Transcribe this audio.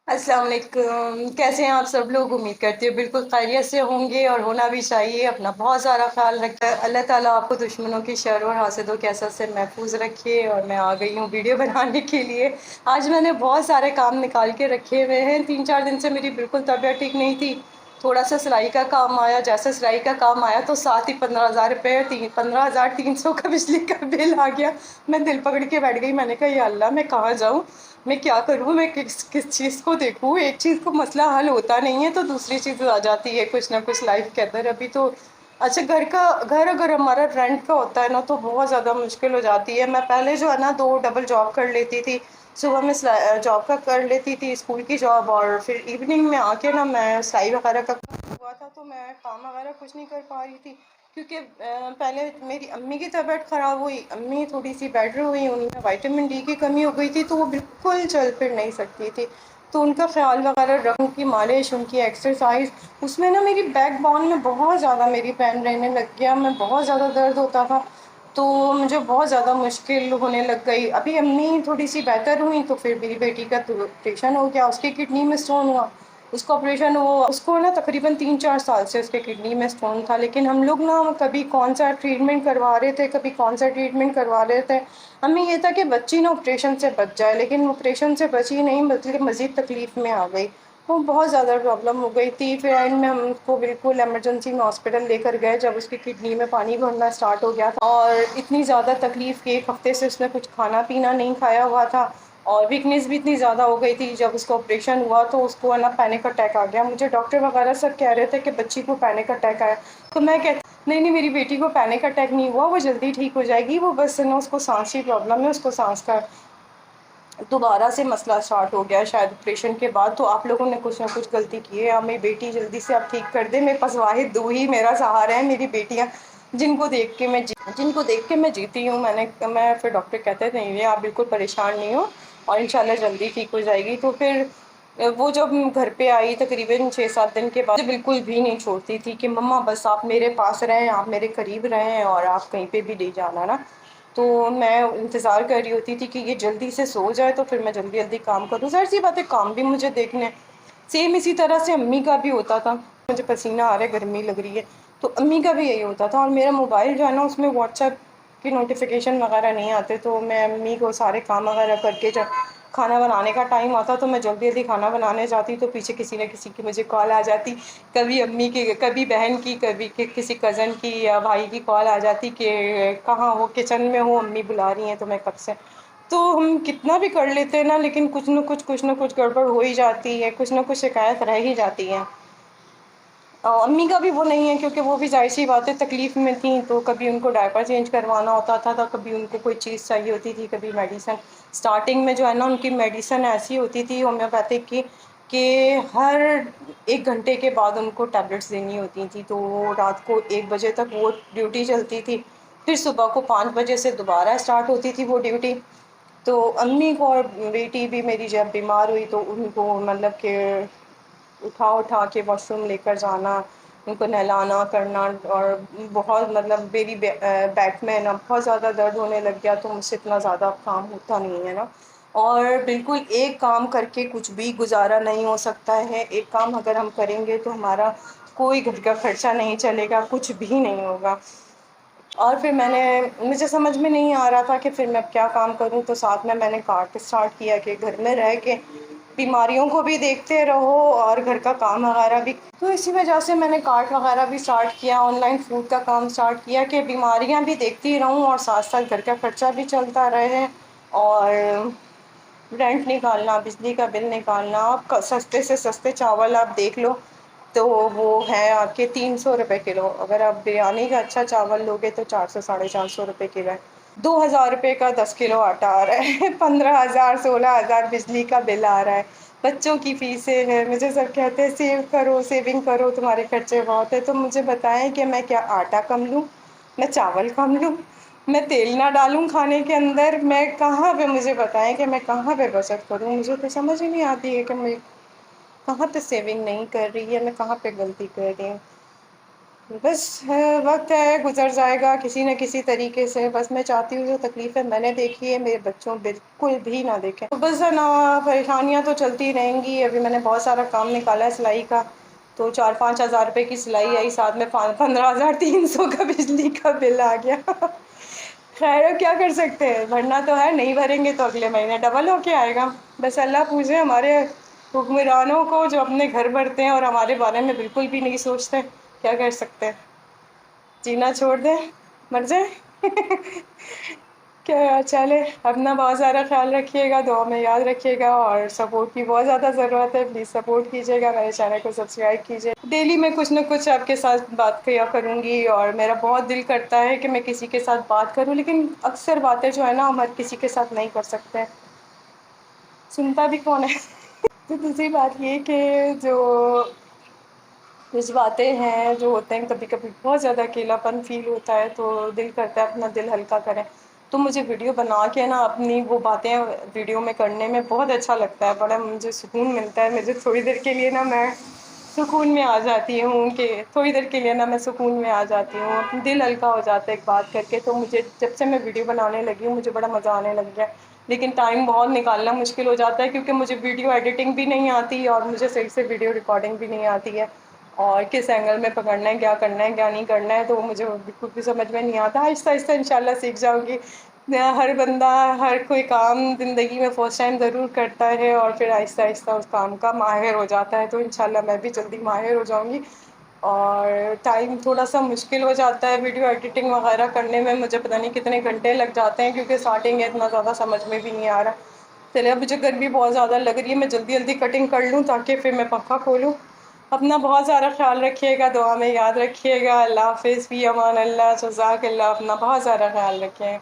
السلام علیکم، کیسے ہیں آپ سب لوگ؟ امید کرتی ہوں بالکل خیریت سے ہوں گے اور ہونا بھی چاہیے۔ اپنا بہت سارا خیال رکھتا ہے اللہ تعالیٰ آپ کو دشمنوں کی شر اور حاسدوں کے اثر سے محفوظ رکھے۔ اور میں آ گئی ہوں ویڈیو بنانے کے لیے۔ آج میں نے بہت سارے کام نکال کے رکھے ہوئے ہیں۔ 3-4 دن سے میری بالکل طبیعت ٹھیک نہیں تھی۔ تھوڑا سا سلائی کا کام آیا، جیسے سلائی کا کام آیا تو ساتھ ہی 15,000 روپے 15,300 کا بجلی کا بل آ گیا۔ میں دل پکڑ کے بیٹھ گئی، میں نے کہا یا اللہ میں کہاں جاؤں، میں کیا کروں، میں کس چیز کو دیکھوں۔ ایک چیز کو مسئلہ حل ہوتا نہیں ہے تو دوسری چیز آ جاتی ہے کچھ نہ کچھ لائف کے اندر۔ ابھی تو اچھا گھر اگر ہمارا رینٹ کا ہوتا ہے نا تو بہت زیادہ مشکل ہو جاتی ہے۔ میں پہلے جو ہے نا 2 ڈبل جاب کر لیتی تھی، صبح میں جاب کا کر لیتی تھی، اسکول کی جاب، اور پھر ایوننگ میں آ کے نا میں سلائی وغیرہ کا ہوا تھا تو میں کام وغیرہ کچھ نہیں کر پا رہی تھی، کیونکہ پہلے میری امی کی طبیعت خراب ہوئی، امی تھوڑی سی بیٹر ہوئی، ان میں وائٹامن ڈی کی کمی ہو گئی تھی تو وہ بالکل چل پھر نہیں سکتی تھی۔ تو ان کا خیال وغیرہ رکھ، ان کی مالش، ان کی ایکسرسائز، اس میں نا میری بیک بون میں بہت زیادہ میری پین رہنے لگ گیا، میں بہت زیادہ درد ہوتا تھا تو مجھے بہت زیادہ مشکل ہونے لگ گئی۔ ابھی امی تھوڑی سی بہتر ہوئی تو پھر میری بیٹی کا آپریشن ہو گیا، اس کی کڈنی میں اسٹون ہوا، اس کو آپریشن ہوا، اس کو نا تقریباً 3-4 سال سے اس کے کڈنی میں اسٹون تھا، لیکن ہم لوگ نا کبھی کون سا ٹریٹمنٹ کروا رہے تھے، کبھی کون سا ٹریٹمنٹ کروا رہے تھے۔ ہمیں یہ تھا کہ بچی نا آپریشن سے بچ جائے، لیکن آپریشن سے بچی نہیں بلکہ مزید تکلیف میں آ گئی، وہ بہت زیادہ پرابلم ہو گئی تھی۔ پھر اینڈ میں ہم اس کو بالکل ایمرجنسی میں ہاسپٹل لے کر گئے جب اس کی کڈنی میں پانی بھرنا اسٹارٹ ہو گیا تھا، اور اتنی زیادہ تکلیف کہ 1 ہفتے سے اس نے کچھ کھانا پینا نہیں کھایا ہوا تھا، اور ویکنیس بھی اتنی زیادہ ہو گئی تھی۔ جب اس کو آپریشن ہوا تو اس کو نا پینک اٹیک آ گیا، مجھے ڈاکٹر وغیرہ سب کہہ رہے تھے کہ بچی کو پینک اٹیک آیا، تو میں کہتی نہیں میری بیٹی کو پینک اٹیک نہیں ہوا، وہ جلدی ٹھیک ہو جائے گی، وہ بس نا اس کو سانس کی پرابلم ہے، اس کو سانس کا دوبارہ سے مسئلہ اسٹارٹ ہو گیا شاید آپریشن کے بعد، تو آپ لوگوں نے کچھ نہ کچھ غلطی کی ہے، میری بیٹی جلدی سے آپ ٹھیک کر دیں۔ میرے پاس واحد 2 ہی میرا سہارا ہے، میری بیٹیاں، جن کو دیکھ کے میں جیتی ہوں۔ میں پھر ڈاکٹر کہتے تھے نہیں آپ بالکل پریشان نہیں ہو اور انشاءاللہ جلدی ٹھیک ہو جائے گی۔ تو پھر وہ جب گھر پہ آئی تقریباً 6-7 دن کے بعد، بالکل بھی نہیں چھوڑتی تھی کہ مما بس آپ میرے پاس رہیں، آپ میرے قریب رہیں اور آپ کہیں پہ بھی نہیں جانا نا۔ تو میں انتظار کر رہی ہوتی تھی کہ یہ جلدی سے سو جائے تو پھر میں جلدی جلدی کام کروں، ظاہر سی بات ہے کام بھی مجھے دیکھنے۔ سیم اسی طرح سے امی کا بھی ہوتا تھا، مجھے پسینہ آ رہا ہے، گرمی لگ رہی ہے، تو امی کا بھی یہی ہوتا تھا، اور میرا موبائل جو ہے نا اس میں واٹس ایپ کی نوٹیفیکیشن وغیرہ نہیں آتے، تو میں امی کو سارے کام وغیرہ کر کے جب کھانا بنانے کا ٹائم آتا تو میں جلدی جلدی کھانا بنانے جاتی تو پیچھے کسی نہ کسی کی مجھے کال آ جاتی، کبھی امی کی، کبھی بہن کی، کبھی کسی کزن کی یا بھائی کی کال آ جاتی کہ کہاں ہو، کچن میں ہو، امی بلا رہی ہیں تمہیں کب سے۔ تو ہم کتنا بھی کر لیتے ہیں نا لیکن کچھ نہ کچھ گڑبڑ ہو ہی جاتی ہے، کچھ نہ کچھ شکایت رہ ہی جاتی ہے۔ امی کا بھی وہ نہیں ہے کیونکہ وہ بھی ظاہر سی بات ہے تکلیف میں تھیں، تو کبھی ان کو ڈائپر چینج کروانا ہوتا تھا، کبھی ان کو کوئی چیز چاہیے ہوتی تھی، کبھی میڈیسن۔ اسٹارٹنگ میں جو ہے نا ان کی میڈیسن ایسی ہوتی تھی ہومیوپیتھک کی کہ ہر 1 گھنٹے کے بعد ان کو ٹیبلٹس دینی ہوتی تھیں، تو رات کو 1 بجے تک وہ ڈیوٹی چلتی تھی، پھر صبح کو 5 بجے سے دوبارہ اسٹارٹ ہوتی تھی وہ ڈیوٹی۔ تو امی کو، اور بیٹی بھی میری جب بیمار ہوئی تو ان کو مطلب کہ اٹھا کے واش روم لے کر جانا، ان کو نہلانا کرنا، اور بہت مطلب میری بیک میں نا بہت زیادہ درد ہونے لگ گیا تو مجھ سے اتنا زیادہ کام ہوتا نہیں ہے نا، اور بالکل ایک کام کر کے کچھ بھی گزارا نہیں ہو سکتا ہے۔ ایک کام اگر ہم کریں گے تو ہمارا کوئی گھر کا خرچہ نہیں چلے گا، کچھ بھی نہیں ہوگا۔ اور پھر مجھے سمجھ میں نہیں آ رہا تھا کہ پھر میں اب کیا کام کروں، تو ساتھ میں نے کارٹ اسٹارٹ کیا کہ گھر میں رہ کے بیماریوں کو بھی دیکھتے رہو اور گھر کا کام وغیرہ بھی، تو اسی وجہ سے میں نے کارٹ وغیرہ بھی اسٹارٹ کیا، آن لائن فوڈ کا کام اسٹارٹ کیا کہ بیماریاں بھی دیکھتی رہوں اور ساتھ ساتھ گھر کا خرچہ بھی چلتا رہے، اور رینٹ نکالنا، بجلی کا بل نکالنا۔ آپ سستے سے سستے چاول آپ دیکھ لو تو وہ ہے آپ کے 300 روپے کلو، اگر آپ بریانی کا اچھا چاول لوگے تو 400-450 روپے کلو ہے۔ 2,000 روپے کا 10 کلو آٹا آ رہا ہے، 15,000 16,000 بجلی کا بل آ رہا ہے، بچوں کی فیسیں ہیں، مجھے سب کہتے ہیں سیو کرو، سیونگ کرو، تمہارے خرچے بہت ہیں، تو مجھے بتائیں کہ میں کیا آٹا کم لوں، میں چاول کم لوں، میں تیل نہ ڈالوں کھانے کے اندر، میں کہاں پہ، مجھے بتائیں کہ میں کہاں پہ بچت کروں، مجھے تو سمجھ ہی نہیں آتی ہے کہ میں کہاں پہ سیونگ نہیں کر رہی ہے، میں کہاں پہ غلطی کر رہی ہوں۔ بس وقت ہے گزر جائے گا کسی نہ کسی طریقے سے، بس میں چاہتی ہوں جو تکلیفیں میں نے دیکھی ہے میرے بچوں بالکل بھی نہ دیکھیں، تو بس نا پریشانیاں تو چلتی رہیں گی۔ ابھی میں نے بہت سارا کام نکالا ہے سلائی کا، تو 4-5 ہزار روپے کی سلائی آئی، ساتھ میں 15,300 کا بجلی کا بل آ گیا۔ خیر اب کیا کر سکتے ہیں، بھرنا تو ہے، نہیں بھریں گے تو اگلے مہینے ڈبل ہو کے آئے گا۔ بس اللہ پوجے ہمارے حکمرانوں کو جو اپنے گھر بھرتے ہیں اور ہمارے بارے میں بالکل بھی نہیں سوچتے، کیا کر سکتے ہیں، جینا چھوڑ دیں، مر جائیں۔ کیا چلے، اپنا بہت زیادہ خیال رکھیے گا، دعا میں یاد رکھیے گا، اور سپورٹ کی بہت زیادہ ضرورت ہے، پلیز سپورٹ کیجیے گا، میرے چینل کو سبسکرائب کیجیے۔ ڈیلی میں کچھ نہ کچھ آپ کے ساتھ بات کیا کروں گی، اور میرا بہت دل کرتا ہے کہ میں کسی کے ساتھ بات کروں، لیکن اکثر باتیں جو ہے نا ہم ہر کسی کے ساتھ نہیں کر سکتے، سنتا بھی کون ہے۔ تو دوسری بات یہ کہ جو کچھ باتیں ہیں جو ہوتے ہیں، کبھی کبھی بہت زیادہ اکیلاپن فیل ہوتا ہے، تو دل کرتا ہے اپنا دل ہلکا کریں، تو مجھے ویڈیو بنا کے نا اپنی وہ باتیں ویڈیو میں کرنے میں بہت اچھا لگتا ہے، بڑا مجھے سکون ملتا ہے، مجھے تھوڑی دیر کے لیے نا میں سکون میں آ جاتی ہوں، کہ تھوڑی دیر کے لیے نا میں سکون میں آ جاتی ہوں، دل ہلکا ہو جاتا ہے ایک بات کر کے، تو مجھے جب سے میں ویڈیو بنانے لگی ہوں مجھے بڑا مزہ آنے لگ گیا، لیکن ٹائم بہت نکالنا مشکل ہو جاتا ہے، کیونکہ مجھے ویڈیو ایڈیٹنگ بھی نہیں آتی، اور مجھے صحیح سے ویڈیو ریکارڈنگ بھی نہیں آتی ہے، اور کس اینگل میں پکڑنا ہے، کیا کرنا ہے کیا نہیں کرنا ہے، تو وہ مجھے بالکل بھی سمجھ میں نہیں آتا، آہستہ آہستہ انشاءاللہ سیکھ جاؤں گی۔ ہر بندہ ہر کوئی کام زندگی میں فرسٹ ٹائم ضرور کرتا ہے، اور پھر آہستہ آہستہ اس کام کا ماہر ہو جاتا ہے، تو انشاءاللہ میں بھی جلدی ماہر ہو جاؤں گی، اور ٹائم تھوڑا سا مشکل ہو جاتا ہے ویڈیو ایڈیٹنگ وغیرہ کرنے میں، مجھے پتہ نہیں کتنے گھنٹے لگ جاتے ہیں، کیونکہ اسٹارٹنگ ہے اتنا زیادہ سمجھ میں بھی نہیں آ رہا۔ چلے اب مجھے گرمی بہت زیادہ لگ رہی ہے، میں جلدی جلدی کٹنگ کر لوں تاکہ پھر میں پنکھا کھولوں۔ اپنا بہت سارا خیال رکھیے گا، دعا میں یاد رکھیے گا، اللہ حافظ، فی امان اللہ، جزاک اللہ، اپنا بہت سارا خیال رکھیں۔